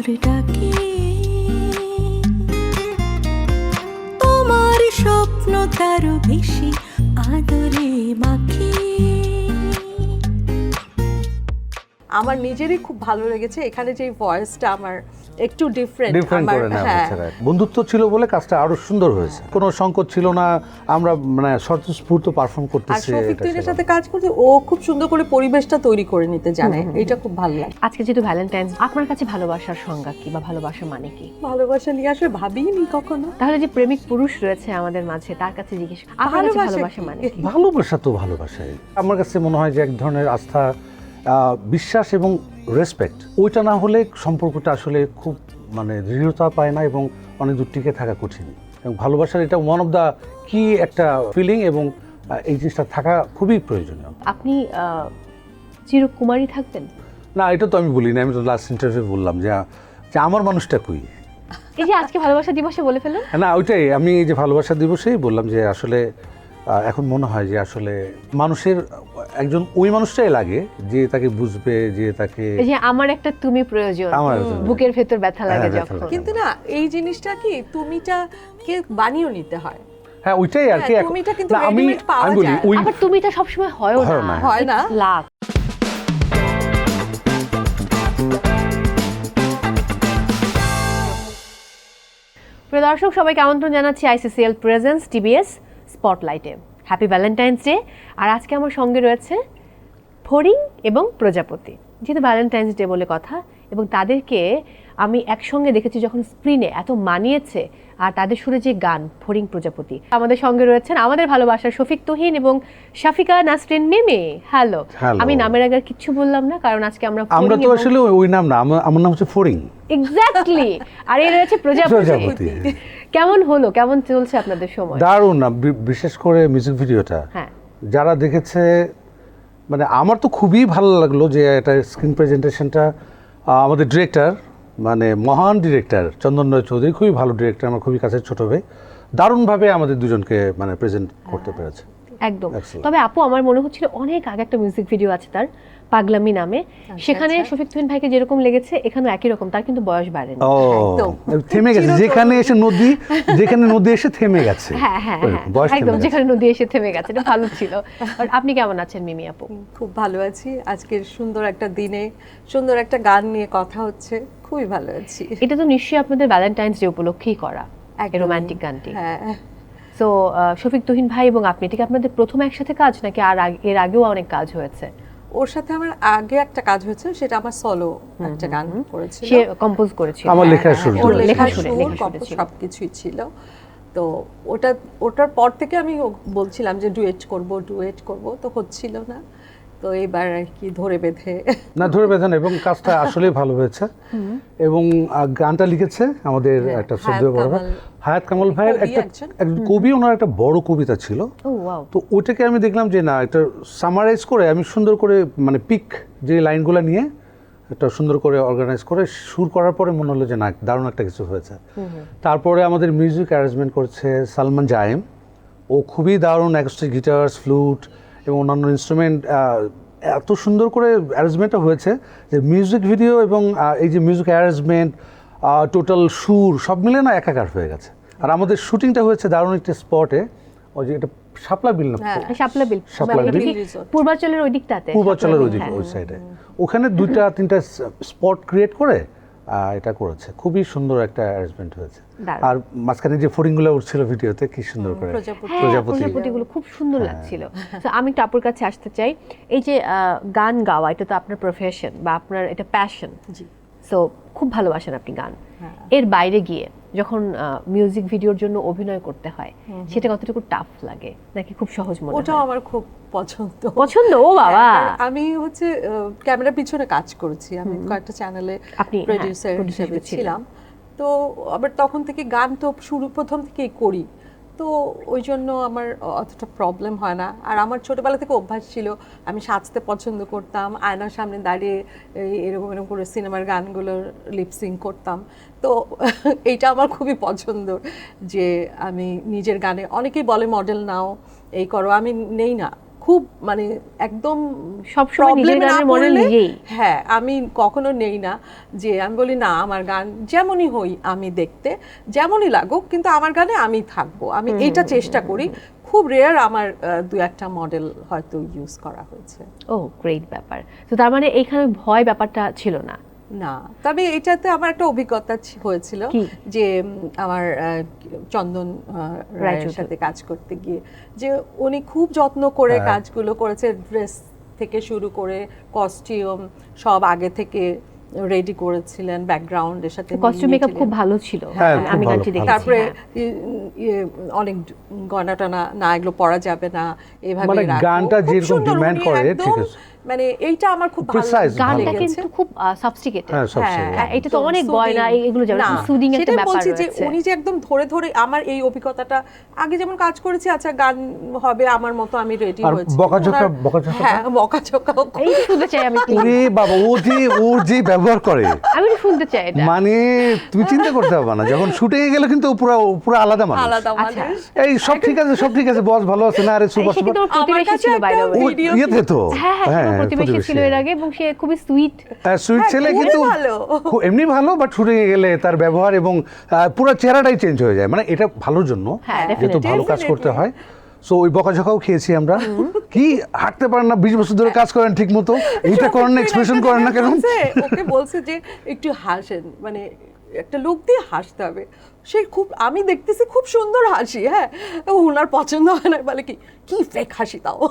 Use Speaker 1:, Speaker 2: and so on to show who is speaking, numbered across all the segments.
Speaker 1: তোমার ডাকে তোমার স্বপ্ন তারও বেশি আদরে মাখে।
Speaker 2: আমার নিজেরই খুব ভালো লেগেছে এখানে যে ভয়েসটা আমার একটু ডিফারেন্ট
Speaker 3: করে নেওয়া হয়েছে, right? বন্ধুত্ব ছিল বলে কাজটা আরো সুন্দর হয়েছে, কোনো সংকট ছিল না, আমরা মানে স্বতঃস্ফূর্ত পারফর্ম
Speaker 2: আর
Speaker 3: করতেছি।
Speaker 2: শফিক তুহিনের সাথে কাজ করতে ও খুব সুন্দর করে পরিবেশটা তৈরি করে নিতে জানে, এটা খুব ভালো লাগে।
Speaker 4: আজকে যেহেতু ভ্যালেন্টাইন্স, আপনার কাছে ভালোবাসার সংজ্ঞা কি বা ভালোবাসা মানে কি?
Speaker 2: ভালোবাসা নিয়ে আসলে ভাবিনি কখনো।
Speaker 4: তাহলে যে প্রেমিক পুরুষ রয়েছে আমাদের মাঝে, তার কাছে জিজ্ঞেস আপনার কাছে ভালোবাসা মানে কি?
Speaker 3: ভালোবাসা তো ভালোবাসাই, আমার কাছে মনে হয় যে এক ধরনের আস্থা, বিশ্বাস এবং রেসপেক্ট। ওইটা না হলে সম্পর্কটা আসলে খুব মানে দৃঢ়তা পায় না এবং অনেক দূর টিকে থাকা কঠিন। এবং ভালোবাসার এটা ওয়ান অফ দ্য কি একটা ফিলিং, এবং এই জিনিসটা থাকা খুবই প্রয়োজনীয়।
Speaker 4: আপনি চিরকুমারী থাকবেন?
Speaker 3: না, এটা তো আমি বলি না, আমি তো লাস্ট ইন্টারভিউ বললাম যে আমার মানুষটা কই।
Speaker 4: এই যে আজকে ভালোবাসা দিবসে বলে ফেলুন।
Speaker 3: না, ওইটাই আমি এই যে ভালোবাসা দিবসেই বললাম যে আসলে এখন মনে হয় যে আসলে মানুষের একজন ওই মানুষটাই লাগে যে তাকে বুঝবে, যে তাকে
Speaker 4: এই যে আমার একটা তুমি প্রয়োজন, বুকের ভেতর ব্যথা লাগে যখন।
Speaker 2: কিন্তু না, এই জিনিসটা কি তুমিটাকে বানিয়ে নিতে হয়।
Speaker 3: হ্যাঁ, ওইটাই আর কি।
Speaker 2: তুমিটা কিন্তু
Speaker 3: আমি
Speaker 2: রেডিমেড পাওয়া
Speaker 3: বলি
Speaker 2: যায়।
Speaker 3: ওই
Speaker 4: আবার তুমিটা সবসময় হয় না।
Speaker 2: হয় না।
Speaker 4: লাখ প্রিয় দর্শক, সবাইকে আমন্ত্রণ জানাচ্ছি আইসিসিএল প্রেজেন্স টিবিএস স্পটলাইটে। Happy Valentine's day. আর আজকে আমার সঙ্গে রয়েছে ফড়িং এবং প্রজাপতি, যেহেতু ভ্যালেন্টাইন্স ডে বলে কথা, এবং তাদেরকে আমি একসঙ্গে দেখেছি যখন স্ক্রিনে এত মানিয়েছে। আর তাদের সুরে যে গান, ফড়িং প্রজাপতি। আমাদের সঙ্গে রয়েছেন আমাদের ভালোবাসার শফিক তুহিন এবং শাফিকা নাসরিন মিমি। হ্যালো। আমি নামের আগে কিচ্ছু বললাম না, কারণ আজকে আমরা
Speaker 3: তো আসলে ওই নাম না, আমার নাম হচ্ছে ফড়িং।
Speaker 4: এক্স্যাক্টলি। আর এই রয়েছে প্রজাপতি। কেমন হলো, কেমন চলছে আপনাদের সময়?
Speaker 3: দারুণ না, বিশেষ করে মিউজিক ভিডিওটা যারা দেখেছে, মানে আমার তো খুবই ভালো লাগলো যে এটা স্ক্রিন প্রেজেন্টেশনটা। আমাদের ডিরেক্টর, মানে মহান ডিরেক্টর চন্দন রায় চৌধুরী, খুবই ভালো ডিরেক্টর, আমার খুবই কাছের ছোট ভাই, দারুণভাবে আমাদের দুজনকে মানে প্রেজেন্ট করতে পেরেছে।
Speaker 4: একদম। তবে আপু, আমার মনে হচ্ছিল অনেক আগে একটা মিউজিক ভিডিও আছে তার, পাগলামি নামে, সেখানে শফিক তুহিন ভাইকে যেরকম লেগেছে এখানে একই রকম, তার কিন্তু বয়স বাড়েনি।
Speaker 3: থেমে গেছে, যেখানে নদী এসে থেমে গেছে।
Speaker 4: হ্যাঁ, একদম, যেখানে নদী এসে থেমে গেছে। এটা ভালো ছিল। আর আপনি কেমন আছেন মিমি আপু?
Speaker 2: খুব ভালো আছি। আজকের সুন্দর একটা দিনে সুন্দর একটা গান নিয়ে কথা হচ্ছে, খুবই ভালো আছি।
Speaker 4: এটা তো নিশ্চয়ই আপনাদের ভ্যালেন্টাইন্স ডে উপলক্ষেই করা এই রোমান্টিক গানটি।
Speaker 2: হ্যাঁ।
Speaker 4: সো শফিক তুহিন ভাই এবং আপনি, এটা কি আপনাদের প্রথম একসাথে কাজ, নাকি আর এর আগেও অনেক কাজ হয়েছে?
Speaker 2: ওর সাথে আমার আগে একটা কাজ হয়েছে, সেটা আমার সলো একটা গান করেছিল,
Speaker 4: সে কম্পোজ করেছিল,
Speaker 3: আমার লেখা সুর,
Speaker 2: সবকিছুই ছিল। তো ওটার পর থেকে আমি বলছিলাম যে ডুয়েট করব, তো হচ্ছিল না। তো এবার আর কি ধরে বেঁধে
Speaker 3: না, এবং কাজটা আসলে ভালো হয়েছে। এবং গানটা লিখেছে আমাদের একটা শ্রদ্ধেয় বড় ভাই হায়াত কামাল ভাইয়ের একটা কবি, ওনার একটা বড় কবিতা ছিল। তো ওটাকে আমি দেখলাম যে না, এটা সামারাইজ করে আমি সুন্দর করে মানে পিক যে লাইনগুলো নিয়ে একটা সুন্দর করে অর্গানাইজ করে সুর করার পরে মনে হলো যে না, দারুণ একটা কিছু হয়েছে। তারপরে আমাদের মিউজিক অ্যারেঞ্জমেন্ট করছে সালমান জায়েম, ও খুবই দারুণ অ্যাকোস্টিক গিটার, ফ্লুট এবং অন্যান্য ইনস্ট্রুমেন্ট, এত সুন্দর করে অ্যারেঞ্জমেন্টটা হয়েছে যে মিউজিক ভিডিও এবং এই যে মিউজিক অ্যারেঞ্জমেন্ট, টোটাল সুর সব মিলে না একাকার হয়ে গেছে। আর আমাদের শুটিংটা হয়েছে দারুণ একটা স্পটে, ওই যে এটা শাপলা বিল,
Speaker 4: পূর্বাচলের ওই দিকটাতে,
Speaker 3: ওই সাইডে, ওখানে 2-3টা স্পট ক্রিয়েট করে এটা করেছে। খুবই সুন্দর একটা অ্যারেঞ্জমেন্ট হয়েছে। আর মাঝখানে যে ফড়িংগুলো উঠছিল ভিডিওতে, কি সুন্দর করে
Speaker 4: প্রজাপতিগুলো খুব সুন্দর লাগছিল। তো আমি একটু আপুর কাছে আসতে চাই, এই যে গান গাওয়া, এটা তো আপনার প্রফেশন বা আপনার এটা প্যাশন। সো খুব ভালোবাসেন আপনি গান। এর বাইরে গিয়ে যখন মিউজিক ভিডিওর জন্য অভিনয় করতে হয়, সেটা কতটুকু টাফ লাগে নাকি খুব সহজ মনে হয়?
Speaker 2: ওটাও আমার খুব পছন্দ।
Speaker 4: ও বাবা।
Speaker 2: আমি হচ্ছে ক্যামেরার পিছনে কাজ করেছি, আমি কয়েকটা চ্যানেলে প্রোডিউসার হিসেবে ছিলাম। তো আবার তখন থেকে গান তো প্রথম থেকেই করি, তো ওই জন্য আমার অতটা প্রবলেম হয় না। আর আমার ছোটবেলা থেকে অভ্যাস ছিল, আমি সাজতে পছন্দ করতাম, আয়নার সামনে দাঁড়িয়ে এরকম করে সিনেমার গানগুলোর লিপসিং করতাম। তো এইটা আমার খুবই পছন্দ যে আমি নিজের গানে, অনেকেই বলে মডেল নাও, এই করো, আমি নেই না, খুব মানে একদম
Speaker 4: সবসময় নিজের
Speaker 2: problem এ না
Speaker 4: গানের মডেল
Speaker 2: পড়লে-
Speaker 4: নিজেই।
Speaker 2: হ্যাঁ, আমি কখনো নেই না যে আমি বলি না আমার গান যেমনই হই আমি দেখতে যেমনই লাগুক কিন্তু আমার গানে আমি থাকবো, আমি এইটা চেষ্টা করি। খুব রেয়ার আমার দু একটা মডেল হয়তো ইউজ করা হয়েছে।
Speaker 4: ও গ্রেট ব্যাপার। তো তার মানে এইখানে ভয় ব্যাপারটা ছিল না?
Speaker 2: না, তবে এটাতে আমার একটা অভিজ্ঞতা হয়েছিল
Speaker 4: কি?
Speaker 2: যে আমার চন্দন রায়ের
Speaker 4: রায়চৌধুরী।
Speaker 2: সাথে কাজ করতে গিয়ে যে উনি খুব যত্ন করে
Speaker 3: হ্যাঁ।
Speaker 2: কাজগুলো করেছে, ড্রেস থেকে শুরু করে কস্টিউম সব আগে থেকে রেডি করেছিলেন, ব্যাকগ্রাউন্ডের সাথে
Speaker 4: কস্টিউম মেকআপ খুব ভালো ছিল,
Speaker 3: হ্যাঁ,
Speaker 4: আমি
Speaker 3: খুব
Speaker 4: গানটি
Speaker 3: ভালো,
Speaker 4: দেখেছি।
Speaker 2: তারপরে
Speaker 4: হ্যাঁ।
Speaker 2: অনেক গয়না টানা না এগুলো পরা যাবে না এভাবে
Speaker 3: মানে
Speaker 2: রাখবো।
Speaker 3: গানটা
Speaker 2: খুব
Speaker 3: যেরকম
Speaker 2: সুন্দর,
Speaker 3: demand
Speaker 2: উনি
Speaker 3: করে,
Speaker 2: একদম
Speaker 3: ঠিক আছে।
Speaker 2: মানে এইটা আমার খুব ভালো
Speaker 3: Precise,
Speaker 4: গানটা
Speaker 3: ভালো
Speaker 4: কিন্তু খুব সাবস্টিকেটেড।
Speaker 3: হ্যাঁ সব
Speaker 2: হ্যাঁ,
Speaker 3: সেরকম।
Speaker 4: এটা তো
Speaker 2: একদম
Speaker 4: অনেক
Speaker 2: soothing।
Speaker 4: গয়না এগুলো যেমন
Speaker 2: না,
Speaker 4: সুদিং একটা
Speaker 2: সেটাই
Speaker 4: ব্যাপার
Speaker 2: বলছি যে
Speaker 4: রয়েছে।
Speaker 2: উনি যে একদম ধরে ধরে আমার এই অভিজ্ঞতাটা আগে যেমন কাজ করেছি, আচ্ছা গান হবে আমার মতো আমি রেডি
Speaker 3: আর
Speaker 2: হয়েছি।
Speaker 3: বকাঝকা-
Speaker 2: ওনার-
Speaker 3: বকাঝকা?
Speaker 2: হ্যাঁ, বকাঝকাও খুব।
Speaker 4: এই শুনতে চাই আমি একটু।
Speaker 3: ওরে বাবা, ও যে ব্যবহার করে
Speaker 4: আমি একটু শুনতে চাই এটা।
Speaker 3: মানে তুমি চিন্তা করতে হবে না, যখন শুটে গেলে কিন্তু ও পুরো আলাদা মানুষ।
Speaker 2: আলাদা
Speaker 4: আচ্ছা।
Speaker 2: মানুষ।
Speaker 3: এই সব ঠিক আছে, সব ঠিক আছে, বস ভালো আছে না, আরে সুপার
Speaker 4: সে কিন্তু
Speaker 3: সুপার।
Speaker 4: আমার প্রতিবেশী
Speaker 2: কাছে
Speaker 4: ছিল
Speaker 2: একটা
Speaker 4: বাইরে।
Speaker 3: ও
Speaker 2: video
Speaker 3: ইয়েতে তো
Speaker 4: হ্যাঁ হ্যাঁ, আমার প্রতিবেশী ছিল এর আগে এবং সে খুবই সুইট।
Speaker 3: সুইট ছেলে,
Speaker 2: খুবই
Speaker 3: কিন্তু
Speaker 2: ভালো।
Speaker 3: এমনি ভালো, বাট শুটে গেলে তার ব্যবহার এবং পুরো চেহারাটাই চেঞ্জ হয়ে যায়। মানে এটা ভালোর জন্য,
Speaker 4: হ্যাঁ,
Speaker 3: যেহেতু
Speaker 4: definitely.
Speaker 3: ভালো কাজ করতে হয়। সো ওই বকাঝকাও খেয়েছি আমরা। কি হাঁটতে পারেন না, 20 বছর ধরে কাজ করেন ঠিক মতো, এইটা করেন না, এক্সপ্রেশন করেন না কেন?
Speaker 2: ওকে বলছে যে একটু হাসেন, মানে একটা লোক দিয়ে হাসতে হবে। সে খুব, আমি দেখতেছি খুব সুন্দর হাসি, হ্যাঁ, ওনার পছন্দ হয় না, বলে কি কি ফেক হাসি তাও।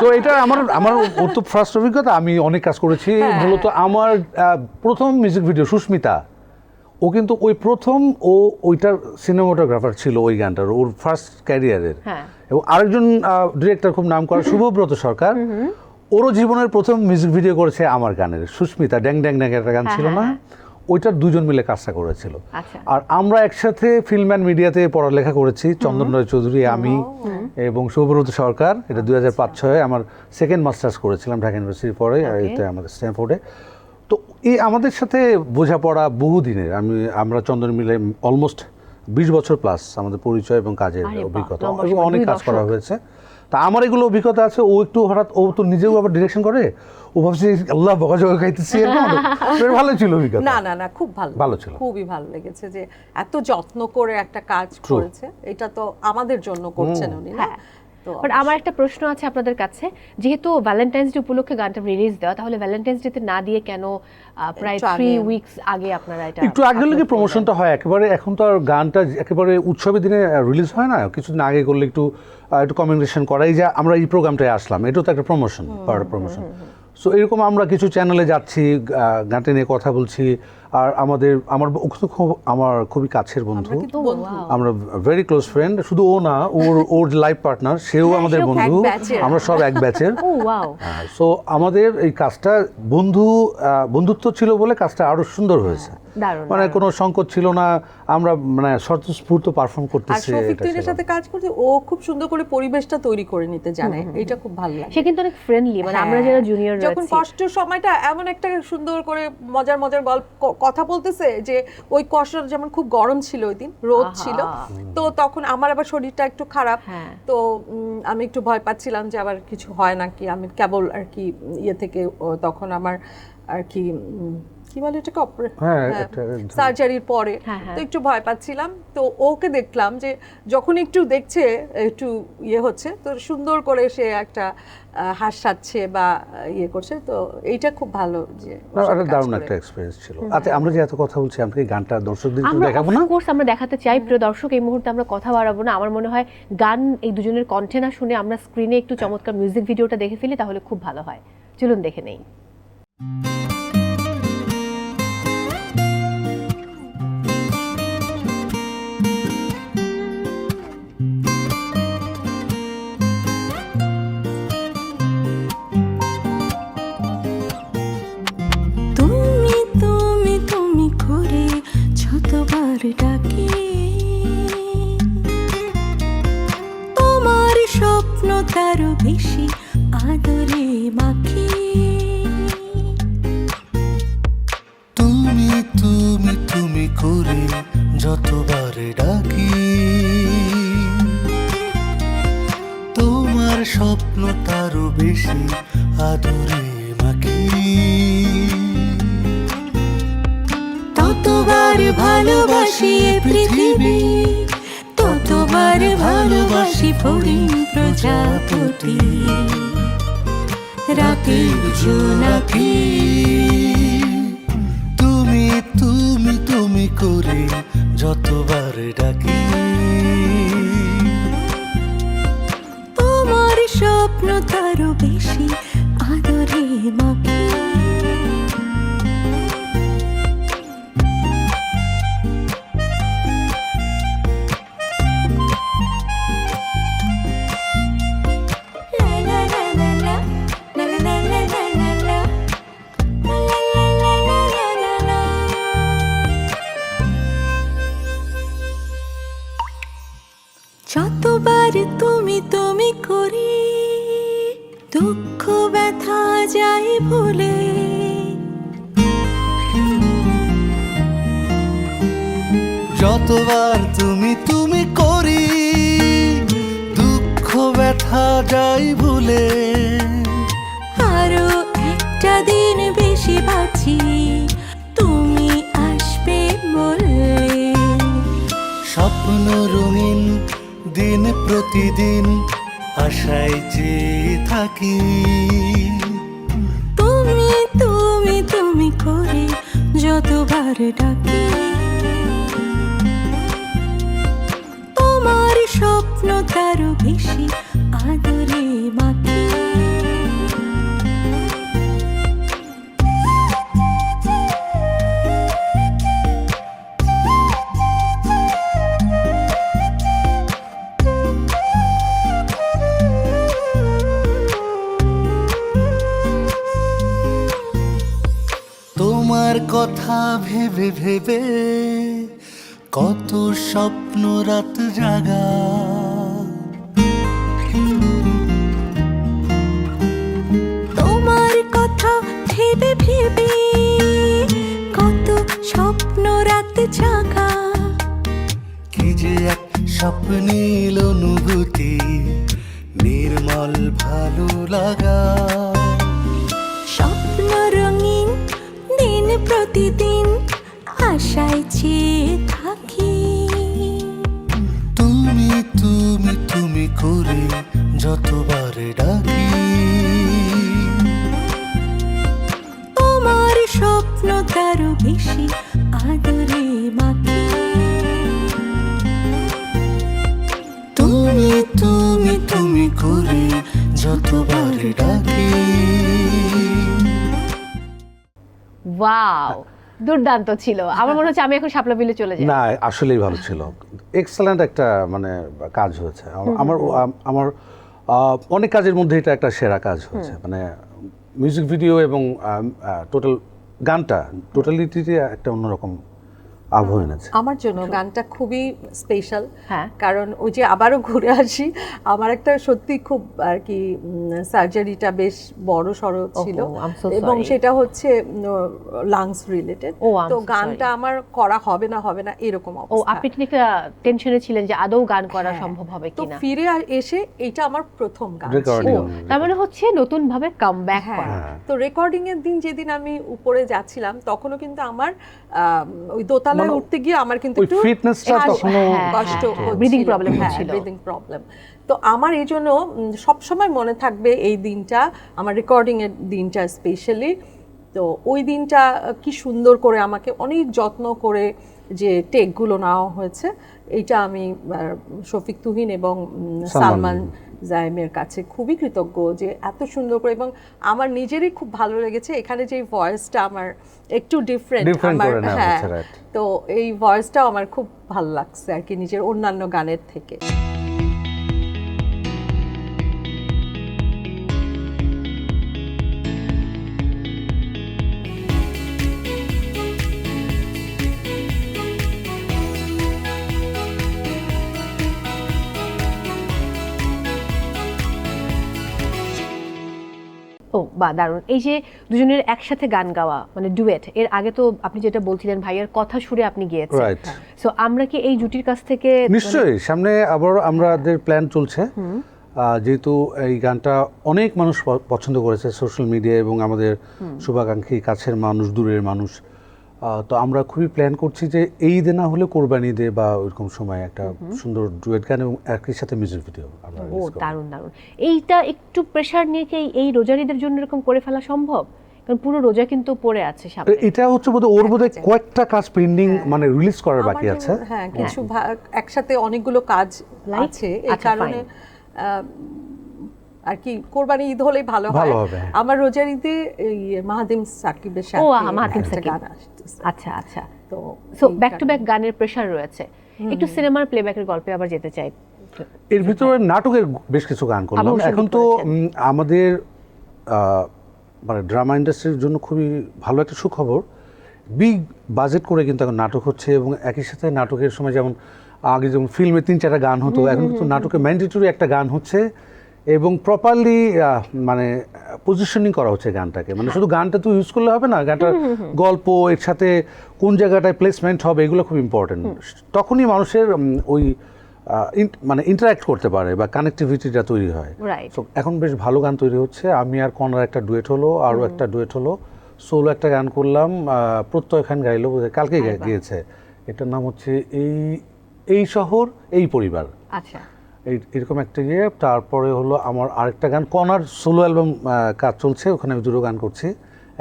Speaker 3: তো এটা আমার ওর তো ফার্স্ট অভিজ্ঞতা। আমি অনেক কাজ করেছি,
Speaker 2: হ্যাঁ।
Speaker 3: মূলত আমার প্রথম মিউজিক ভিডিও সুস্মিতা, ও কিন্তু ওই প্রথম ওইটার সিনেমাটোগ্রাফার ছিল ওই গানটার, ওর ফার্স্ট ক্যারিয়ারের।
Speaker 4: হ্যাঁ।
Speaker 3: এবং আরেকজন ডিরেক্টর খুব নাম করা শুভব্রত সরকার, ওরও জীবনের প্রথম মিউজিক ভিডিও করেছে আমার গানের, সুস্মিতা ড্যাং ড্যাং ড্যাং একটা গান ছিল না, ওইটার দুজন মিলে কাজটা করেছিল।
Speaker 4: আচ্ছা।
Speaker 3: আর আমরা একসাথে ফিল্ম অ্যান্ড মিডিয়াতে পড়ালেখা করেছি, চন্দন রায় চৌধুরী, আমি এবং শুভব্রত সরকার। এটা 2005-06 আমার সেকেন্ড মাস্টার্স করেছিলাম ঢাকা ইউনিভার্সিটির পরে, আর এটা আমাদের স্ট্যানফোর্ডে। তো এই আমাদের সাথে বোঝাপড়া বহুদিনের, আমরা চন্দন মিলে অলমোস্ট 20 বছর প্লাস আমাদের পরিচয় এবং কাজের
Speaker 4: আরে বাহ,
Speaker 3: অভিজ্ঞতা,
Speaker 4: লম্বা
Speaker 3: এবং
Speaker 4: সময়,
Speaker 3: অনেক
Speaker 4: 2
Speaker 3: কাজ করা
Speaker 4: দশক।
Speaker 3: হয়েছে। তা আমার এগুলো অভিজ্ঞতা আছে। ও একটু হঠাৎ, ও তো নিজেও আবার ডিরেকশন করে, ও ভাবছে আল্লাহ বকাঝকা খাইতেছি, এরকম বেশ ভালো ছিল অভিজ্ঞতা।
Speaker 2: না না না, খুব ভালো
Speaker 3: ভালো ছিল।
Speaker 2: খুবই ভালো লেগেছে যে এত যত্ন করে একটা কাজ করেছে। এটা তো আমাদের জন্য করছেন উনি, না?
Speaker 4: হ্যাঁ।
Speaker 2: তো
Speaker 4: বাট আমার একটা প্রশ্ন আছে আপনাদের কাছে, যেহেতু ভ্যালেন্টাইন্স ডে উপলক্ষে গানটা রিলিজ দেওয়া, তাহলে ভ্যালেন্টাইন্স ডেতে না দিয়ে কেন প্রায়
Speaker 2: একটু
Speaker 4: 3
Speaker 2: আগে।
Speaker 4: উইকস আগে আপনারা এটা
Speaker 3: একটু আগে হলে কি
Speaker 4: upload করলেন?
Speaker 3: প্রমোশনটা হয় একেবারে, এখন তো আর গানটা একেবারে উৎসবের দিনে রিলিজ হয় না, কিছুদিন আগে করলে একটু কমিউনিকেশন করা। এই যে আমরা এই প্রোগ্রামটায় আসলাম, এটাও তো একটা promotion, part of promotion. So এরকম আমরা কিছু চ্যানেলে যাচ্ছি, গানটা নিয়ে কথা বলছি। আর আমার খুবই কাছের বন্ধু,
Speaker 2: আমরা কিন্তু বন্ধু।
Speaker 3: আমরা ভেরি ক্লোজ ফ্রেন্ড। শুধু ও না, ওর লাইফ পার্টনার, সেও আমাদের
Speaker 2: সেও এক
Speaker 3: বন্ধু,
Speaker 2: batch-এর।
Speaker 3: আমরা সব এক ব্যাচের।
Speaker 4: ও ওয়াও।
Speaker 3: সো আমাদের এই কাজটা বন্ধুত্ব ছিল বলে কাজটা আরো সুন্দর হয়েছে।
Speaker 4: দারুণ,
Speaker 3: মানে
Speaker 4: দারুণ।
Speaker 3: কোনো সংকট ছিল না, আমরা মানে স্বতঃস্ফূর্ত পারফর্ম
Speaker 2: আর
Speaker 3: করতেছি।
Speaker 2: শফিক
Speaker 3: এটা
Speaker 2: তুহিনের
Speaker 3: ছিল।
Speaker 2: সাথে কাজ করতে ও খুব সুন্দর করে পরিবেশটা তৈরি করে নিতে জানে, এটা খুব ভালো লাগে।
Speaker 4: সে কিন্তু অনেক ফ্রেন্ডলি, মানে আমরা যারা জুনিয়র
Speaker 2: যখন
Speaker 4: রয়েছি,
Speaker 2: কষ্টের সময়টা এমন একটা সুন্দর করে মজার মজার গল্প কথা বলতেছে যে ওই কষ্ট, যেমন খুব গরম ছিল ওই দিন, রোদ
Speaker 4: আহা।
Speaker 2: ছিল, তো তখন আমার আবার শরীরটা একটু খারাপ,
Speaker 4: হ্যাঁ।
Speaker 2: তো আমি একটু ভয় পাচ্ছিলাম যে আবার কিছু হয় নাকি। আমি কেবল আর কি ইয়ে থেকে তখন আমার আর কি কি বলে এটাকে,
Speaker 3: হ্যাঁ, একটা
Speaker 2: সার্জারির পরে,
Speaker 4: হ্যাঁ, হ্যাঁ।
Speaker 2: তো একটু ভয় পাচ্ছিলাম। তো ওকে দেখলাম যে যখন একটু দেখছে একটু ইয়ে হচ্ছে, তো সুন্দর করে সে একটা হাসছে বা ইয়ে করছে, তো এইটা খুব ভালো যে ওর সাথে
Speaker 3: একটা
Speaker 2: কাজ
Speaker 3: দারুণ
Speaker 2: করে।
Speaker 3: একটা এক্সপেরিয়েন্স ছিল। আচ্ছা, আমরা যে এত কথা বলছি, আমরা কি গানটা দর্শকদের একটু
Speaker 4: আমরা
Speaker 3: দেখাবো না?
Speaker 4: অফকোর্স আমরা দেখাতে চাই। প্রিয় দর্শক, এই মুহূর্তে আমরা কথা বাড়াবো না। আমার মনে হয় গান এই দুজনের কণ্ঠে না শুনে আমরা স্ক্রিনে একটু চমৎকার মিউজিক ভিডিওটা দেখে ফেলি, তাহলে খুব ভালো হয়। চলুন দেখে নেই।
Speaker 1: তুমি তুমি তুমি করে যতবার ডাকি, তোমার স্বপ্ন তারও বেশি আদরে মাখি।
Speaker 5: তুমি তুমি তুমি করে যতবার ডাকি, স্বপ্ন তারও বেশি আদরে মাখি।
Speaker 1: ততবার ভালোবাসি এ পৃথিবী, ততবার ভালোবাসি ফড়িং প্রজাপতি, রাতের জোনাকি।
Speaker 5: তুমি তুমি তুমি করে যতবার ডাকি,
Speaker 1: তোমার স্বপ্ন তারও বেশি আদরে মাখি। যতবার তুমি তুমি করি দুঃখ ব্যথা যায় ভুলে,
Speaker 5: যতবার তুমি তুমি করি দুঃখ ব্যথা যাই ভুলে।
Speaker 1: আরো একটা দিন বেশি বাঁচি তুমি আসবে বললে।
Speaker 5: স্বপ্ন রঙিন দিন প্রতিদিন আশায় চেয়ে থাকি,
Speaker 1: তুমি তুমি তুমি করে যতবার ডাকি, তোমার স্বপ্ন তারও বেশি আদরে মাখি।
Speaker 5: তোমার কথা ভেবে ভেবে কত স্বপ্ন রাত জাগা।
Speaker 1: তোমার কথা ভেবে ভেবে কত স্বপ্ন রাত জাগা।
Speaker 5: কি যে এক স্বপ্নীল অনুভূতি, নির্মল ভালো লাগা।
Speaker 1: স্বপ্ন রঙিন দিন প্রতিদিন আশায় চেয়ে থাকি,
Speaker 5: তুমি তুমি তুমি করে যতবার ডাকি,
Speaker 1: তোমার স্বপ্ন তারও বেশি আদরে মাখি।
Speaker 5: তুমি তুমি তুমি করে যতবার ডাকি।
Speaker 4: ওয়াও, দুর্দান্ত ছিল। আমার মনে হচ্ছে আমি এখন শাপলা বিলে চলে যাই।
Speaker 3: না আসলেই ভালো ছিল, এক্সেলেন্ট একটা মানে কাজ হয়েছে আমার আমার অনেক কাজের মধ্যে এটা একটা সেরা কাজ হয়েছে, মানে মিউজিক ভিডিও এবং টোটাল গানটা টোটালিটিতে একটা অন্যরকম আবহ এনেছে।
Speaker 2: আমার জন্য গানটা খুবই স্পেশাল,
Speaker 4: হ্যাঁ।
Speaker 2: কারণ ওই যে আবারও ঘুরে আসি, আমার একটা সত্যি খুব আর কি সার্জারিটা বেশ বড় সড়ো ছিল,
Speaker 4: ওহো, I'm so
Speaker 2: এবং
Speaker 4: sorry.
Speaker 2: সেটা হচ্ছে লাংস রিলেটেড।
Speaker 4: Oh, I'm
Speaker 2: তো
Speaker 4: so
Speaker 2: গানটা
Speaker 4: sorry.
Speaker 2: আমার করা হবে না এরকম
Speaker 4: ও,
Speaker 2: অবস্থা।
Speaker 4: আপনি ঠিক একটা টেনশনে ছিলেন যে আদৌ গান করা
Speaker 2: হ্যাঁ।
Speaker 4: সম্ভব হবে
Speaker 2: তো
Speaker 4: কিনা।
Speaker 2: ফিরে এসে এটা আমার প্রথম গান
Speaker 3: Recording.
Speaker 2: ছিল।
Speaker 4: তার মানে হচ্ছে নতুন ভাবে কামব্যাক
Speaker 2: হ্যাঁ,
Speaker 4: করা।
Speaker 2: তো রেকর্ডিং এর দিন যেদিন আমি উপরে যাচ্ছিলাম তখনও কিন্তু আমার ওই দোতলায়
Speaker 3: মানে
Speaker 2: উঠতে গিয়ে আমার কিন্তু
Speaker 3: ওই
Speaker 2: একটু
Speaker 3: fitness-টা তখনও
Speaker 2: কষ্ট
Speaker 4: breathing problem হচ্ছিল।
Speaker 2: Breathing problem. তো আমার এই জন্য সব সময় মনে থাকবে এই দিনটা, আমার রেকর্ডিং এর দিনটা স্পেশালি। তো ওই দিনটা কি সুন্দর করে আমাকে অনেক যত্ন করে যে টেকগুলো নেওয়া হয়েছে, এইটা আমি শফিক তুহিন এবং সালমান জাইমের কাছে খুবই কৃতজ্ঞ যে এত সুন্দর করে, এবং আমার নিজেরই খুব ভালো লেগেছে এখানে যে ভয়েসটা আমার একটু ডিফারেন্ট আমার,
Speaker 3: করে নেওয়া
Speaker 2: হ্যাঁ,
Speaker 3: হয়েছে, right.
Speaker 2: তো এই ভয়েসটাও আমার খুব ভালো লাগছে আর কি নিজের অন্যান্য গানের থেকে।
Speaker 4: ও বা দারুণ। এই যে দুজনের একসাথে গান গাওয়া মানে ডুয়েট, এর আগে তো আপনি যেটা বলছিলেন ভাইয়ার কথা সুরে আপনি গিয়েছেন,
Speaker 3: Right.
Speaker 4: সো আমরা কি এই জুটির কাছ থেকে
Speaker 3: নিশ্চয়ই সামনে আবার আমাদের প্ল্যান চলছে যেহেতু এই গানটা অনেক মানুষ পছন্দ করেছে সোশ্যাল মিডিয়া এবং আমাদের শুভাকাঙ্ক্ষী, কাছের মানুষ, দূরের মানুষ, তো আমরা খুবই প্ল্যান করছি যে এই ঈদে না হলে কোরবানি ঈদে বা ওইরকম সময় একটা সুন্দর ডুয়েট গান এবং একই সাথে মিউজিক ভিডিও আমরা
Speaker 4: ও
Speaker 3: release করব।
Speaker 4: দারুণ দারুণ। এইটা একটু প্রেশার নিয়ে কি এই রোজার ঈদের জন্য এরকম করে ফেলা সম্ভব? কারণ পুরো রোজা কিন্তু পড়ে আছে সামনে।
Speaker 3: এটা হচ্ছে বোধহয় ওর বোধহয় কয়েকটা কাজ পেন্ডিং মানে রিলিজ করার বাকি আছে।
Speaker 2: হ্যাঁ, কিছু একসাথে অনেকগুলো কাজ আছে, এই
Speaker 4: আচ্ছা,
Speaker 2: কারণে আর কি কোরবানি ঈদ হলেই ভালো
Speaker 3: ভালো
Speaker 2: হয়।
Speaker 3: হবে, হ্যাঁ।
Speaker 2: আমার রোজার ঈদে এই মাহাদিম সাকিবের সাথে
Speaker 4: মাহাদিম
Speaker 2: একটা
Speaker 4: সাকিব।
Speaker 2: গান আসতেছে।
Speaker 4: আচ্ছা আচ্ছা।
Speaker 2: তো
Speaker 4: সো ব্যাক টু ব্যাক গানের প্রেশার রয়েছে। একটু সিনেমার প্লেব্যাকের গল্পে আবার যেতে চাই।
Speaker 3: এর ভিতরে নাটকের বেশ কিছু গান করলাম।
Speaker 4: আবার
Speaker 3: এখন তো আমাদের মানে ড্রামা ইন্ডাস্ট্রির জন্য খুবই ভালো একটা সুখবর, বিগ বাজেট করে কিন্তু এখন নাটক হচ্ছে এবং একই সাথে নাটকের সময় যেমন আগে যেমন ফিল্মে 3-4টা গান হতো, এখন কিন্তু নাটকে ম্যান্ডেটরি একটা গান হচ্ছে এবং প্রপারলি মানে পজিশনিং করা হচ্ছে গানটাকে। মানে শুধু গানটা তো ইউজ করলে হবে না, গানটার গল্প এর সাথে কোন জায়গাটায় প্লেসমেন্ট হবে এগুলো খুব ইম্পর্টেন্ট। তখনই মানুষের ওই মানে ইন্টারাক্ট করতে পারে বা কানেক্টিভিটিটা তৈরি হয়। সো এখন বেশ ভালো গান তৈরি হচ্ছে। আমি আর কনার একটা ডুয়েট হলো, আরও একটা ডুয়েট হলো, সোলো একটা গান করলাম, প্রত্যয় খান গাইলো, কালকে গিয়েছে। এটার নাম হচ্ছে এই শহর এই পরিবার।
Speaker 4: আচ্ছা,
Speaker 3: এরকম একটা ইয়ে। তারপরে হলো আমার আরেকটা গান, কনার সোলো অ্যালবাম কাজ চলছে, ওখানে আমি 2টো গান করছি।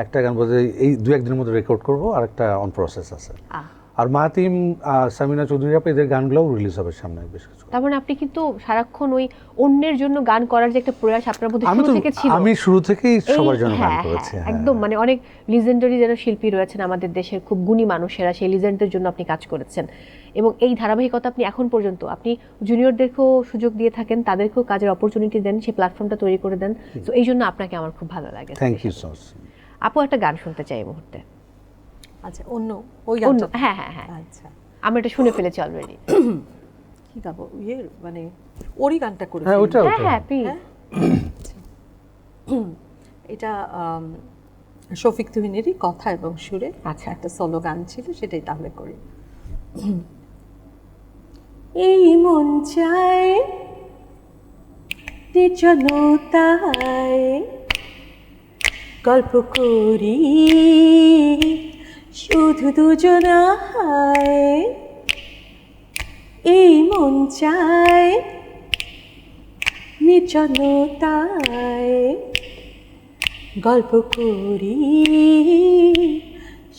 Speaker 3: একটা গান বোধ হয় এই 2-1 দিনের মধ্যে রেকর্ড করবো, আর একটা অন প্রসেস আছে। আর মাহাতিম, সামিনা চৌধুরী আপা, এদের গানগুলোও রিলিজ হবে সামনে বেশ কিছু।
Speaker 4: তার মানে আপনি কিন্তু সারাক্ষণ ওই অন্যের জন্য গান করার যে একটা প্রয়াস আপনার মধ্যে শুরু থেকে ছিল।
Speaker 3: আমি শুরু থেকেই সবার জন্য গান করেছি।
Speaker 4: একদম, মানে অনেক লিজেন্ডারি যারা শিল্পী রয়েছেন আমাদের দেশের, খুব গুণী মানুষেরা, সেই লিজেন্ডদের জন্য আপনি কাজ করেছেন এবং এই ধারাবাহিকতা আপনি এখন পর্যন্ত আপনি জুনিয়রদেরকেও সুযোগ দিয়ে থাকেন, তাদেরকেও কাজের অপরচুনিটি দেন, সেই প্ল্যাটফর্মটা তৈরি করে দেন। তো এই জন্য আপনাকে আমার খুব ভালো লাগে।
Speaker 3: Thank you so much.
Speaker 4: আপু একটা গান শুনতে চাই এই মুহূর্তে।
Speaker 2: আচ্ছা, অন্য ওই গানটা?
Speaker 4: হ্যাঁ হ্যাঁ হ্যাঁ,
Speaker 2: আচ্ছা,
Speaker 4: আমরা এটা শুনে ফেলেছি অলরেডি।
Speaker 2: কি গাবো? মানে ওরই গানটা করে
Speaker 3: হ্যাঁ, ওটা
Speaker 4: হ্যাঁ প্লিজ।
Speaker 2: এটা শফিক তুহিনেরই কথা এবং সুরে
Speaker 4: আচ্ছা,
Speaker 2: একটা সোলো গান ছিল, সেটাই তাহলে করি। এই মন চায় নির্জনতায় গল্প করি শুধু দুজনায়। এই মন চায় নির্জনতায় গল্প করি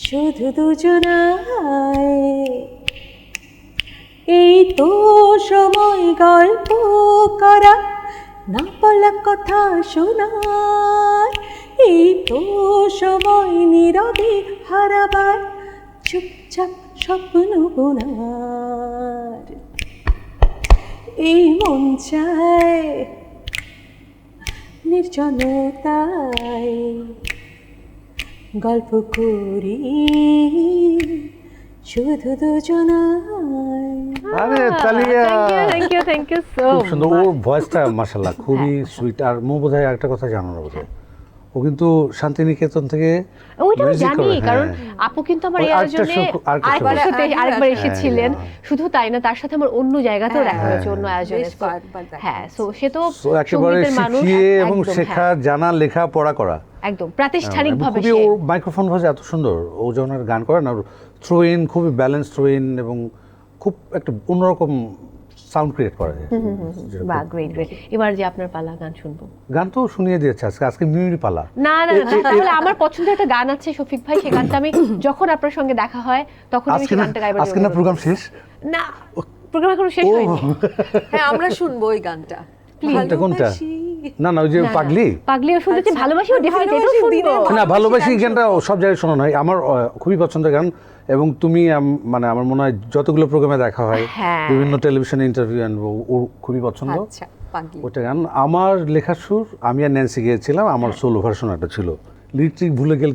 Speaker 2: শুধু দুজনায়। এই তো সময় গল্প করা, না বলা কথা শোনার। এই তো সময় নীরবে হারাবার, চুপচাপ স্বপ্ন বোনার। এই মন চায় নির্জনতায় গল্প করি শুধু দুজনায়।
Speaker 3: আরে তালিয়া,
Speaker 4: থ্যাংক ইউ সো
Speaker 3: খুব সুন্দর। ওর ভয়েসটা মাশাআল্লাহ খুবই সুইট। আর মো বোধহয় একটা কথা জানো না বোধহয়, ও কিন্তু শান্তিনিকেতন থেকে
Speaker 4: ওইটাও
Speaker 3: মিউজিক
Speaker 4: জানি,
Speaker 3: করে।
Speaker 4: কারণ আপু কিন্তু আমার এই আয়োজনে আরেকবার এসেছিলেন। শুধু তাই না, তার সাথে আমার অন্য জায়গাতেও দেখা হয়েছে, অন্য আয়োজনে। হ্যাঁ, সো সে তো
Speaker 3: একেবারে শিখিয়ে এবং শেখা, জানা, লেখা, পড়া করা
Speaker 4: একদম প্রাতিষ্ঠানিকভাবে।
Speaker 3: খুবই ওর মাইক্রোফোন ভয়েস এত সুন্দর, ও যখন গান করে না, থ্রো ইন খুবই ব্যালেন্স থ্রো ইন এবং খুব একটা অন্যরকম সাউন্ড ক্রিয়েট করে।
Speaker 4: বাহ, গ্রেট গ্রেট। এবার যে আপনার পালা, গান শুনবো।
Speaker 3: গান তো শুনিয়ে দিয়েছে আজকে মিমির পালা।
Speaker 4: না না, তাহলে আমার পছন্দের একটা গান আছে শফিক ভাই, সেই গানটা আমি যখন আপনার সঙ্গে দেখা হয় তখন আমি সেই গানটা গাইবার।
Speaker 3: আজকে না প্রোগ্রাম শেষ?
Speaker 4: না, প্রোগ্রাম এখনো শেষ হয়নি।
Speaker 2: হ্যাঁ, আমরা শুনবো ওই গানটা।
Speaker 3: কোনটা? না ওই যে
Speaker 4: পাগলিও শুনতেছি, ভালোবাসিও ডেফিনেটলি এটাও শুনবো।
Speaker 3: না, ভালোবাসি গানটা সব জায়গায় শোনা হয়, আমার খুবই পছন্দের গান। এবং তুমি মানে আমার মনে হয় যতগুলো প্রোগ্রামে দেখা হয়, বিভিন্ন টেলিভিশনে ইন্টারভিউ, ওর খুবই পছন্দ ওটা গান। আমার লেখা সুর আমি আর ন্যান্সি গিয়েছিলাম, আমার সোলো ভার্সন একটা ছিল, লিরিক ভুলে গেলে।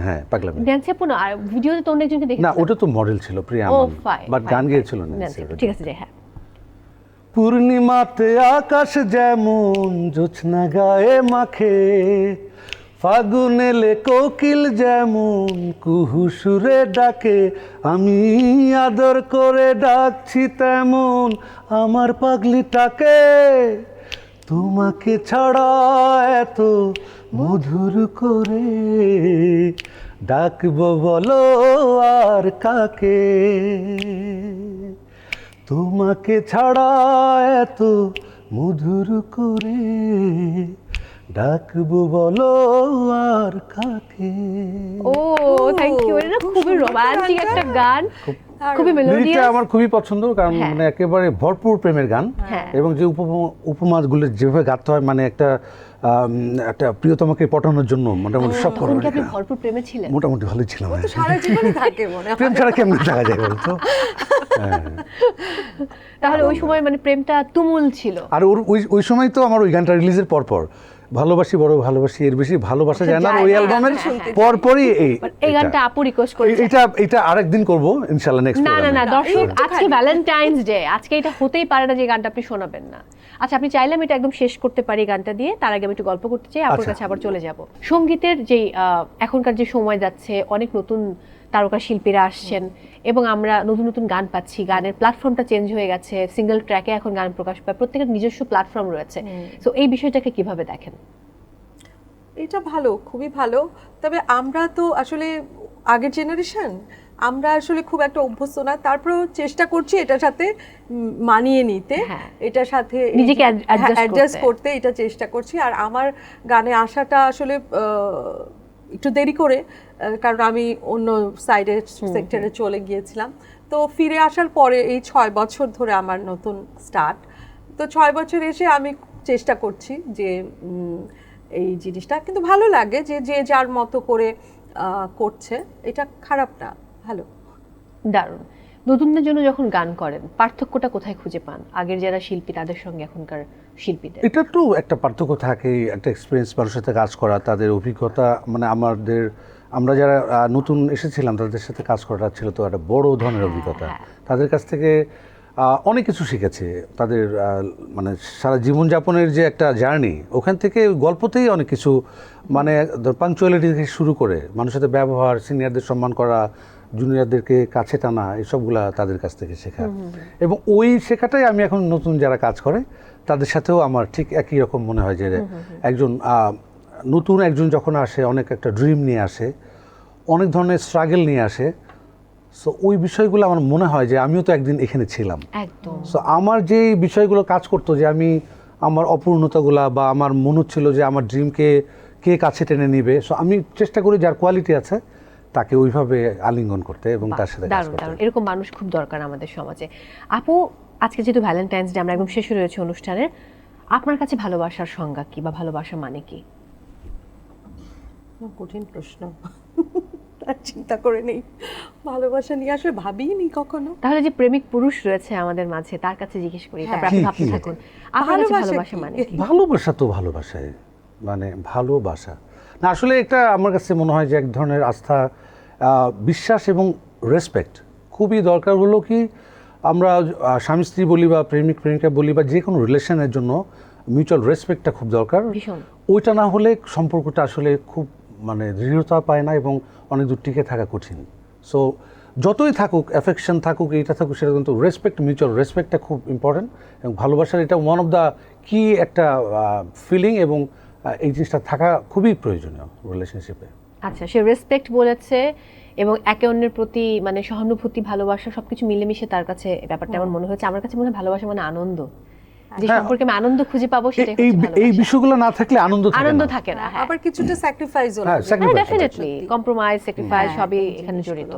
Speaker 3: হ্যাঁ, পাগলামি।
Speaker 4: ন্যান্সি আপু না, আর ভিডিওতে তো অন্য একজনকে দেখি।
Speaker 3: না, ওটা তো মডেল ছিল প্রিয়া আমান, বাট গান গিয়েছিল ন্যান্সি।
Speaker 4: ঠিক আছে, হ্যাঁ।
Speaker 3: পূর্ণিমাতে আকাশ যেমন জোছনা গায়ে মাখে, ফাগুন এলে কোকিল যেমন কুহু সুরে ডাকে, আমি আদর করে ডাকছি তেমন আমার পাগলিটাকে। তোমাকে ছাড়া এত মধুর করে ডাকবো বলো আর কাকে, তোমাকে ছাড়া এত মধুর করে ডাকবো বলো আর কাকে।
Speaker 4: ও থ্যাংক ইউ, এটা না খুবই রোমান্টিক একটা গান, খুবই
Speaker 3: লিরিকটা
Speaker 4: মেলোডিয়াস।
Speaker 3: আমার খুবই পছন্দ, কারণ
Speaker 4: হ্যাঁ।
Speaker 3: মানে একেবারে ভরপুর প্রেমের গান,
Speaker 4: হ্যাঁ।
Speaker 3: এবং যে উপমাগুলো যেভাবে গাতে হয়, মানে একটা একটা প্রিয়তমাকে পটানোর জন্য মোটামুটি সব
Speaker 4: তখন কি আপনি ভরপুর প্রেমে ছিলেন?
Speaker 3: মোটামুটি ভালোই ছিলাম।
Speaker 2: তো সারা জীবনই থাকে মনে হয়।
Speaker 3: প্রেম ছাড়া কেমন থাকা যায় বলতো? হ্যাঁ।
Speaker 4: তাহলে ওই সময় মানে প্রেমটা তুমুল ছিল।
Speaker 3: আর ওই সময় তো আমার ওই গানটা রিলিজের পরপর ভালোবাসি বড় ভালোবাসি এর বেশি ভালোবাসা যায় না, ওই অ্যালবামের পরপরই
Speaker 4: এই গানটা আপু রিকোয়েস্ট করেছে।
Speaker 3: এটা আরেকদিন করব ইনশাআল্লাহ নেক্সট
Speaker 4: না না
Speaker 3: প্রোগ্রামে।
Speaker 4: না দর্শক, আজকে ভ্যালেন্টাইন্স ডে, আজকে এটা হতেই পারে না যে গানটা আপনি শোনাবেন না। আচ্ছা, আপনি চাইলে আমি এটা একদম শেষ করতে পারি গানটা দিয়ে, তার আগে আমি একটু গল্প করতে চাই, আপুর কাছে আবার চলে যাব। সঙ্গীতের যে এখনকার যে সময় যাচ্ছে, অনেক নতুন তারকা শিল্পীরা আসছেন এবং আমরা নতুন নতুন গান পাচ্ছি, গানের প্ল্যাটফর্মটা চেঞ্জ হয়ে গেছে, সিঙ্গেল ট্র্যাকে এখন গান প্রকাশ পায়, প্রত্যেকের নিজস্ব প্ল্যাটফর্ম রয়েছে। সো এই বিষয়টাকে কিভাবে দেখেন?
Speaker 2: এটা ভালো, খুবই ভালো। তবে আমরা তো আসলে আগের জেনারেশন, আমরা আসলে খুব একটা অভ্যস্ত না, তারপরেও চেষ্টা করছি এটার সাথে মানিয়ে নিতে,
Speaker 4: হ্যাঁ।
Speaker 2: এটার সাথে
Speaker 4: নিজেকে
Speaker 2: অ্যাডজাস্ট করতে এটা চেষ্টা করছি। আর আমার গানে আসাটা আসলে একটু দেরি করে, কারণ আমি অন্য সাইডের সেক্টরে চলে গিয়েছিলাম। তো ফিরে আসার পরে এই 6 বছর ধরে আমার নতুন স্টার্ট। তো 6 বছর এসে আমি চেষ্টা করছি যে এই জিনিসটা, কিন্তু ভালো লাগে যে যে যার মতো করে করছে, এটা খারাপ না, ভালো।
Speaker 4: দারুণ। নতুনদের জন্য যখন গান করেন, পার্থক্যটা কোথায় খুঁজে পান আগের যারা শিল্পী তাদের সঙ্গে এখনকার শিল্পীদের?
Speaker 3: এটা তো একটা পার্থক্য থাকে, একটা এক্সপিরিয়েন্স মানুষের সাথে কাজ করা, তাদের অভিজ্ঞতা, মানে আমরা যারা নতুন এসেছিলাম তাদের সাথে কাজ করাটা ছিল তো একটা বড় ধরনের অভিজ্ঞতা। তাদের কাছ থেকে অনেক কিছু শিখেছে, তাদের মানে সারা জীবনযাপনের যে একটা জার্নি, ওখান থেকে গল্পতেই অনেক কিছু, মানে পাংচুয়ালিটি থেকে শুরু করে মানুষের সাথে ব্যবহার, সিনিয়রদের সম্মান করা, জুনিয়রদেরকে কাছে টানা, এসবগুলা তাদের কাছ থেকে শেখা। এবং ওই শেখাটাই আমি এখন নতুন যারা কাজ করে তাদের সাথেও আমার ঠিক একই রকম মনে হয় যে একজন নতুন একজন যখন আসে, অনেক একটা ড্রিম নিয়ে আসে, অনেক ধরনের স্ট্রাগল নিয়ে আসে। সো ওই বিষয়গুলো আমার মনে হয় যে আমিও তো একদিন এখানে ছিলাম।
Speaker 4: একদম।
Speaker 3: সো আমার যে বিষয়গুলো কাজ করতো, যে আমি আমার অপূর্ণতাগুলা বা আমার মনে হচ্ছিল যে আমার ড্রিমকে কে কাছে টেনে নিবে, সো আমি চেষ্টা করি যার কোয়ালিটি আছে তাকে ওইভাবে আলিঙ্গন করতে এবং তার সাথে কাজ
Speaker 4: দারুণ
Speaker 3: করতে।
Speaker 4: দারুণ, এরকম মানুষ খুব দরকার আমাদের সমাজে। আপু, আজকে যেহেতু ভ্যালেন্টাইন্স ডে, আমরা একদম শেষে রয়েছে অনুষ্ঠানের, আপনার কাছে ভালোবাসার সংজ্ঞা কি বা ভালোবাসা মানে কি?
Speaker 2: কঠিন প্রশ্ন, আর চিন্তা করে নেই, ভালোবাসা নিয়ে আসলে ভাবিনি কখনো।
Speaker 4: তাহলে যে প্রেমিক পুরুষ রয়েছে আমাদের মাঝে, তার কাছে জিজ্ঞেস করি, তারপর আপনি ভাবতে থাকুন, আপনার কাছে ভালোবাসা মানে কি?
Speaker 3: ভালোবাসা তো ভালোবাসায়, মানে ভালোবাসা না, আসলে এটা আমার কাছে মনে হয় যে এক ধরনের আস্থা, বিশ্বাস এবং রেসপেক্ট খুবই দরকার। হলো কি, আমরা স্বামী স্ত্রী বলি বা প্রেমিক প্রেমিকা বলি বা যে কোনো রিলেশনের জন্য মিউচুয়াল রেসপেক্টটা খুব দরকার।
Speaker 4: ভীষণ।
Speaker 3: ওইটা না হলে সম্পর্কটা আসলে খুব মানে দৃঢ়তা পায় না এবং অনেক দূর টিকে থাকা কঠিন। সো যতই থাকুক, অ্যাফেকশন থাকুক, এইটা থাকুক, সেটা কিন্তু রেসপেক্ট, মিউচুয়াল রেসপেক্টটা খুব ইম্পর্টেন্ট। এবং ভালোবাসার এটা ওয়ান অফ দ্য কি একটা ফিলিং, এবং এই জিনিসটা থাকা খুবই প্রয়োজনীয় রিলেশনশিপে।
Speaker 4: আচ্ছা, সে রেসপেক্ট বলেছে এবং একে অন্যের প্রতি মানে সহানুভূতি, ভালোবাসা সবকিছু মিলেমিশে তার কাছে ব্যাপারটা আমার মনে হচ্ছে। আমার কাছে মনে হয় ভালোবাসা মানে আনন্দ, যে সম্পর্কে আমি আনন্দ খুঁজে পাবো সেটাই হচ্ছে
Speaker 3: এই
Speaker 4: ভালোবাসা।
Speaker 3: বিষয়গুলো না থাকলে
Speaker 4: আনন্দ থাকে না। হ্যাঁ,
Speaker 2: আবার কিছুটা স্যাক্রিফাইসও
Speaker 3: হ্যাঁ,
Speaker 2: লাগে।
Speaker 3: sacrifice
Speaker 4: ডেফিনেটলি কম্প্রোমাইজ, স্যাক্রিফাইস সবই এখানে জড়িত।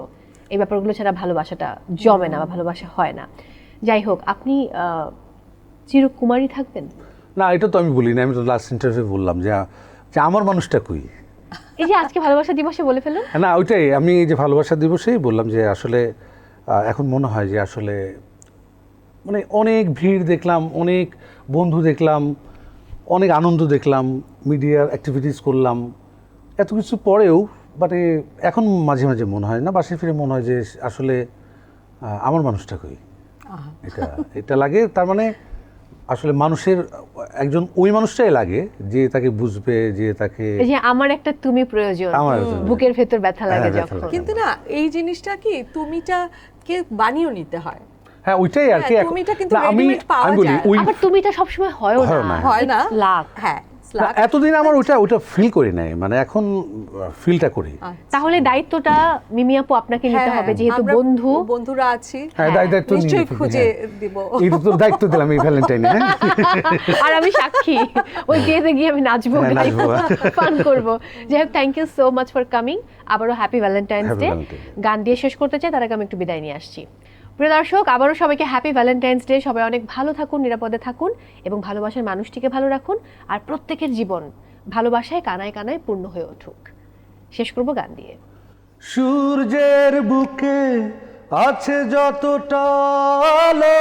Speaker 4: এই ব্যাপারগুলো ছাড়া ভালোবাসাটা জমে না বা ভালোবাসা হয় না। যাই হোক, আপনি চিরকুমারী থাকবেন?
Speaker 3: না, এটা তো আমি বলি না, আমি তো লাস্ট ইন্টারভিউ বললাম যে আমার মানুষটা কই।
Speaker 4: এই যে আজকে ভালোবাসা দিবসে বলে ফেলুন।
Speaker 3: না, ওইটাই আমি যে ভালোবাসা দিবসেই বললাম যে আসলে এখন মনে হয় যে আসলে মানে অনেক ভিড় দেখলাম, অনেক বন্ধু দেখলাম, অনেক আনন্দ দেখলাম, মিডিয়ার অ্যাক্টিভিটিস করলাম, এত কিছু পরেও মানে এখন মাঝে মাঝে মনে হয় না, বাসায় ফিরে মনে হয় যে আসলে আমার মানুষটা কই। এটা লাগে। তার মানে আসলে মানুষের একজন ওই মানুষটাই লাগে যে তাকে বুঝবে, যে তাকে,
Speaker 4: এই যে আমার একটা তুমি প্রয়োজন, বুকের ভেতর ব্যথা লাগে যখন।
Speaker 2: কিন্তু না, এই জিনিসটা কি তুমিটা কে বানিয়ে নিতে হয়।
Speaker 3: হ্যাঁ ওইটাই আর কি
Speaker 2: হ্যাঁ, তুমিটা কিন্তু
Speaker 3: না, আমি
Speaker 2: readymade পাওয়া
Speaker 3: আমি বলি
Speaker 2: যায়।
Speaker 3: ওই
Speaker 4: আবার তুমিটা সবসময় হয়ও
Speaker 3: হয়
Speaker 4: না
Speaker 3: না।
Speaker 2: হয় না
Speaker 4: লাখ
Speaker 2: হ্যাঁ
Speaker 3: না, এতদিন আমার ওটা ফিল করি নাই, মানে এখন ফিলটা করি।
Speaker 4: তাহলে দায়িত্বটা মিমি আপু আপনাকে নিতে হবে, যেহেতু
Speaker 2: আমরা বন্ধুরা আছি
Speaker 3: হ্যাঁ, দায়িত্ব নিয়ে
Speaker 2: নিশ্চয়ই
Speaker 3: নিতে হবে,
Speaker 2: খুঁজে
Speaker 3: হ্যাঁ।
Speaker 2: দিব
Speaker 3: এই তো দায়িত্ব দিলাম এই ভ্যালেন্টাইনে।
Speaker 4: আর আমি সাক্ষী, ওই বিয়েতে গিয়ে আমি নাচবো,
Speaker 3: হ্যাঁ, নাচবো।
Speaker 4: ফান করবো। যাই হোক, thank you so much for coming. আবারও happy Valentine's
Speaker 3: Happy
Speaker 4: day.
Speaker 3: Valentine।
Speaker 4: গান দিয়ে শেষ করতে চাই, তার আগে আমি একটু বিদায় নিয়ে আসছি। প্রিয় দর্শক, আবারও সবাইকে হ্যাপি ভ্যালেন্টাইন্স ডে। সবাই অনেক ভালো থাকুন, নিরাপদে থাকুন এবং ভালোবাসার মানুষটিকে ভালো রাখুন। আর প্রত্যেকের জীবন ভালোবাসায় কানায় কানায় পূর্ণ হয়ে উঠুক। শেষ করবো গান দিয়ে।
Speaker 3: সূর্যের বুকে আছে যতটা আলো,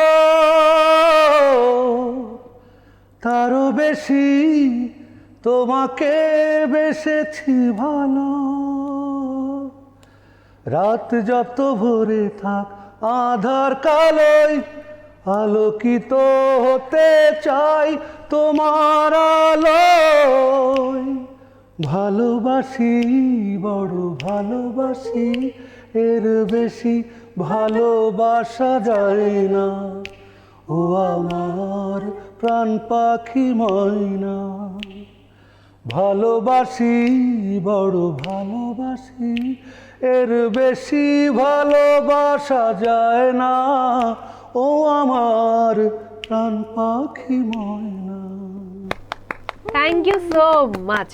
Speaker 3: তারও বেশি তোমাকে বেসেছি ভালো। রাত যত ভরে থাক আধার কালোয়, আলোকিত হতে চাই তোমার আলোয়। ভালোবাসি, বড় ভালোবাসি, এর বেশি ভালোবাসা যায় না। ও আমার প্রাণ পাখি ময়না, ভালোবাসি, বড় ভালোবাসি, এর বেশি ভালোবাসা যায় না। ও আমার প্রাণ পাখি ময়না।
Speaker 4: Thank you so much.